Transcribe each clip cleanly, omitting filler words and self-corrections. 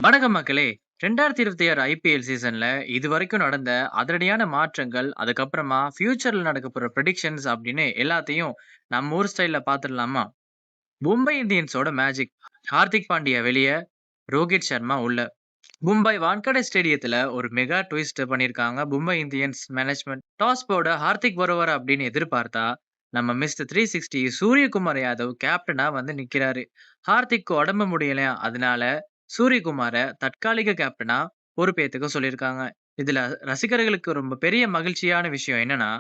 வணக்கம் மக்களே! 2026 ஐபிஎல் சீசன்ல இதுவரைக்கும் நடந்த அதிரடியான மாற்றங்கள், அதுக்கப்புறமா ஃபியூச்சர்ல நடக்கப்போற பிரெடிக்ஷன்ஸ் அப்படின்னு எல்லாத்தையும் நம்ம ஊர் ஸ்டைல்ல பார்த்துடலாமா? மும்பை இந்தியன்ஸோட மேஜிக். ஹார்திக் பாண்டியா வெளிய, ரோஹித் சர்மா உள்ள. மும்பை வான்கடே ஸ்டேடியத்துல ஒரு மெகா ட்விஸ்ட் பண்ணியிருக்காங்க மும்பை இந்தியன்ஸ் மேனேஜ்மெண்ட். டாஸ் போட ஹார்திக் வருவார் அப்படின்னு எதிர்பார்த்தா, நம்ம மிஸ்டர் 360 சூரியகுமார் யாதவ் கேப்டனா வந்து நிக்கிறாரு. ஹார்திக்கு உடம்பு முடியலையா, அதனால சூரியகுமார தற்காலிக கேப்டனா பொறுப்பேத்துக்க சொல்லியிருக்காங்க. இதுல ரசிகர்களுக்கு ரொம்ப பெரிய மகிழ்ச்சியான விஷயம் என்னன்னா,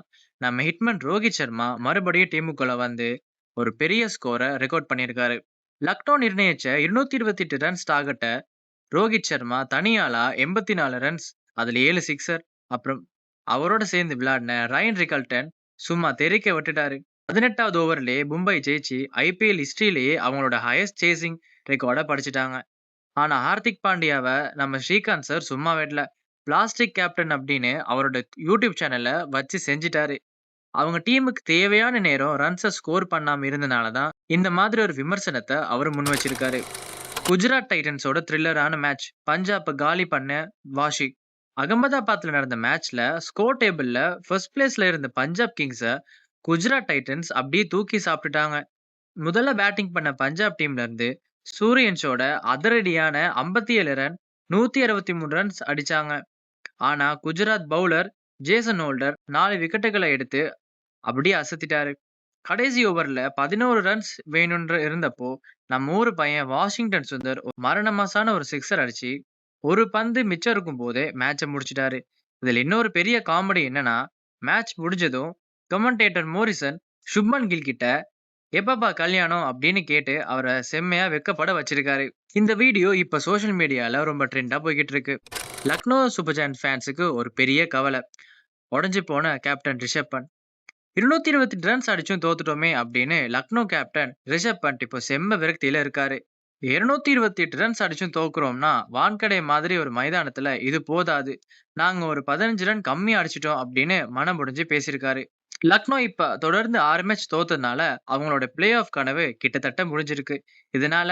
நம்ம ஹிட்மன் ரோஹித் சர்மா மறுபடியும் டீமுக்குள்ள வந்து ஒரு பெரிய ஸ்கோரை ரெக்கார்ட் பண்ணியிருக்காரு. லக்னோ நிர்ணயிச்ச 228 ரன்ஸ் டார்கெட்ட ரோஹித் சர்மா தனியாளா 84 ரன்ஸ், அதுல 7 சிக்ஸர், அப்புறம் அவரோட சேர்ந்து விளையாடின ரயன் ரிகல்டன் சும்மா தெறிக்க விட்டுட்டாரு. 18வது ஓவர்லயே மும்பை ஜெயிச்சு ஐபிஎல் ஹிஸ்டரியிலேயே அவங்களோட ஹையஸ்ட் சேசிங் ரெக்கார்டை படிச்சுட்டாங்க. ஆனா ஹார்திக் பாண்டியாவ நம்ம ஸ்ரீகாந்த் சார் சும்மா விடல. பிளாஸ்டிக் கேப்டன் அப்படின்னு அவரோட யூடியூப் சேனல்ல வச்சு செஞ்சுட்டாரு. அவங்க டீமுக்கு தேவையான நேரம் ரன்ஸை ஸ்கோர் பண்ணாம இருந்தனால தான் இந்த மாதிரி ஒரு விமர்சனத்தை அவர் முன் வச்சிருக்காரு. குஜராத் டைட்டன்ஸோட த்ரில்லரான மேட்ச். பஞ்சாப காலி பண்ண வாஷிக். அகமதாபாத்ல நடந்த மேட்ச்ல ஸ்கோர் டேபிள்ல ஃபர்ஸ்ட் பிளேஸ்ல இருந்த பஞ்சாப் கிங்ஸ குஜராத் டைட்டன்ஸ் அப்படியே தூக்கி சாப்பிட்டுட்டாங்க. முதல்ல பேட்டிங் பண்ண பஞ்சாப் டீம்ல இருந்து சூரியன்ஸோட அதிரடியான 57 ரன், 163 ரன்ஸ் அடிச்சாங்க. ஆனா குஜராத் பவுலர் ஜேசன் ஹோல்டர் 4 விக்கெட்டுகளை எடுத்து அப்படியே அசத்திட்டாரு. கடைசி ஓவர்ல 11 ரன்ஸ் வேணும்ன்ற இருந்தப்போ நம்ம ஊரு பையன் வாஷிங்டன் சுந்தர் ஒரு மரணமாசான ஒரு சிக்ஸர் அடிச்சு ஒரு பந்து மிச்சம் இருக்கும் போதே மேட்சை முடிச்சிட்டாரு. இதுல இன்னொரு பெரிய காமெடி என்னன்னா, மேட்ச் முடிஞ்சதும் கமெண்டேட்டர் மோரிசன் சுப்மன் கில் கிட்ட எப்பப்பா கல்யாணம் அப்படின்னு கேட்டு அவரை செம்மையா வெக்கப்பட வச்சிருக்காரு. இந்த வீடியோ இப்ப சோஷியல் மீடியால ரொம்ப ட்ரெண்டா போய்கிட்டு இருக்கு. லக்னோ சூப்பர் ஜெயன்ட் ஃபேன்ஸுக்கு ஒரு பெரிய கவலை. உடைஞ்சு போன கேப்டன் ரிஷப் பண்ட். 228 ரன்ஸ் அடிச்சும் தோத்துட்டோமே அப்படின்னு லக்னோ கேப்டன் ரிஷப் பண்ட் இப்போ செம்ம விரக்தியில இருக்காரு. 228 ரன்ஸ் அடிச்சும் தோக்குறோம்னா வான்கடை மாதிரி ஒரு மைதானத்துல இது போதாது, நாங்க ஒரு 15 ரன் கம்மி அடிச்சிட்டோம் அப்படின்னு மனம் முடிஞ்சு பேசியிருக்காரு. லக்னோ இப்ப தொடர்ந்து 6 மேட்ச் தோத்ததுனால அவங்களோட பிளே ஆஃப் கனவு கிட்டத்தட்ட முடிஞ்சிருக்கு. இதனால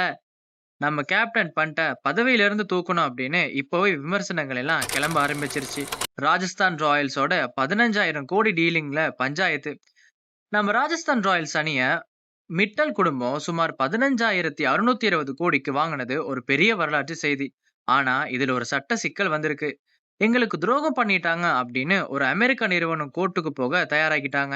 நம்ம கேப்டன் பண்ட பதவியில இருந்து தூக்கணும் அப்படின்னு இப்போவே விமர்சனங்கள் எல்லாம் கிளம்ப ஆரம்பிச்சிருச்சு. ராஜஸ்தான் ராயல்ஸோட 15,000 கோடி டீலிங்ல பஞ்சாயத்து. நம்ம ராஜஸ்தான் ராயல்ஸ் அணிய மிட்டல் குடும்பம் சுமார் 15,620 கோடிக்கு வாங்கினது ஒரு பெரிய வரலாற்று செய்தி. ஆனா இதுல ஒரு சட்ட சிக்கல் வந்திருக்கு. எங்களுக்கு துரோகம் பண்ணிட்டாங்க அப்படின்னு ஒரு அமெரிக்க நிறுவனம் கோர்ட்டுக்கு போக தயாராகிட்டாங்க.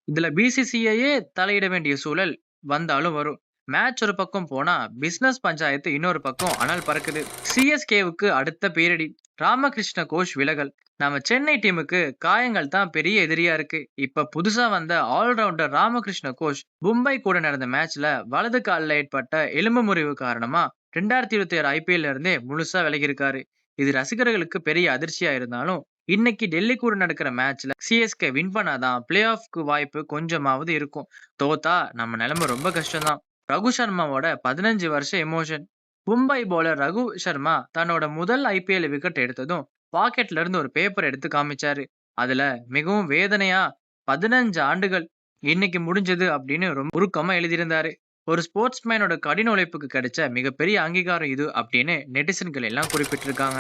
இதுல பிசிசிஐயே தலையிட வேண்டிய சூழல் வந்தாலும் வரும். மேட்ச் ஒரு பக்கம் போனா பிசினஸ் பஞ்சாயத்து இன்னொரு பக்கம் அனல் பறக்குது. சிஎஸ்கேவுக்கு அடுத்த பேரிடி. ராமகிருஷ்ண கோஷ் விலகல். நம்ம சென்னை டீமுக்கு காயங்கள் தான் பெரிய எதிரியா இருக்கு. இப்ப புதுசா வந்த ஆல்ரவுண்டர் ராமகிருஷ்ண கோஷ் மும்பை கூட நடந்த மேட்ச்ல வலது காலில் ஏற்பட்ட எலும்பு முறிவு காரணமா 2026 ஐபிஎல் இருந்தே முழுசா விலகி இருக்காரு. இது ரசிகர்களுக்கு பெரிய அதிர்ச்சியா இருந்தாலும், இன்னைக்கு டெல்லி கூட நடக்கிற மேட்ச்ல சிஎஸ்கே வின் பண்ணாதான் பிளே ஆஃப்க்கு வாய்ப்பு கொஞ்சமாவது இருக்கும். தோத்தா நம்ம நிலைமை ரொம்ப கஷ்டம்தான். ரகு சர்மாவோட 15 வருஷம் எமோஷன். மும்பை பவுலர் ரகு சர்மா தன்னோட முதல் ஐபிஎல் விக்கெட் எடுத்ததும் பாக்கெட்ல இருந்து ஒரு பேப்பர் எடுத்து காமிச்சாரு. அதுல மிகவும் வேதனையா 15 ஆண்டுகள் இன்னைக்கு முடிஞ்சது அப்படின்னு ரொம்ப உருக்கமா எழுதியிருந்தாரு. ஒரு ஸ்போர்ட்ஸ்மேனோட கடின உழைப்புக்கு கிடைச்ச மிகப்பெரிய அங்கீகாரம் இது அப்படின்னு நெட்டிசன்கள் எல்லாம் குறிப்பிட்டிருக்காங்க.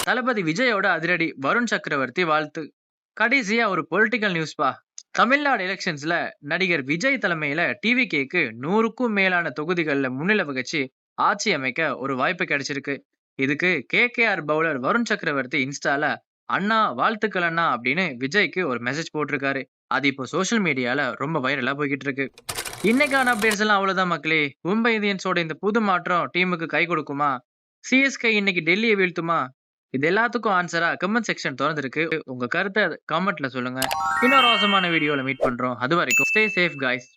தளபதி விஜயோட அதிரடி. வருண் சக்கரவர்த்தி வாழ்த்து. கடைசியா ஒரு பொலிட்டிக்கல் நியூஸ்பா. தமிழ்நாடு எலெக்ஷன்ஸ்ல நடிகர் விஜய் தலைமையில டிவிகேக்கு 100க்கும் மேலான தொகுதிகளில் முன்னிலை வகிச்சு ஆட்சி அமைக்க ஒரு வாய்ப்பு கிடைச்சிருக்கு. இதுக்கு கேகேஆர் பவுலர் வருண் சக்கரவர்த்தி இன்ஸ்டால அண்ணா வாழ்த்துக்கள் அண்ணா அப்படின்னு விஜய்க்கு ஒரு மெசேஜ் போட்டிருக்காரு. அது இப்போ சோஷியல் மீடியால ரொம்ப வைரலா போய்கிட்டு இருக்கு. இன்னைக்கான அப்டேட்ஸ் எல்லாம் அவ்வளவுதான் மக்களே. மும்பை இந்தியன்ஸோட இந்த புது மாற்றம் டீமுக்கு கை கொடுக்குமா? சிஎஸ்கே இன்னைக்கு டெல்லியை வீழ்த்துமா? இது எல்லாத்துக்கும் ஆன்சரா கமெண்ட் செக்ஷன் திறந்திருக்கு. உங்க கருத்தை கமெண்ட்ல சொல்லுங்க. இன்னொரு அவசரமான வீடியோல மீட் பண்றோம். அது வரைக்கும் ஸ்டே சேஃப் காய்ஸ்.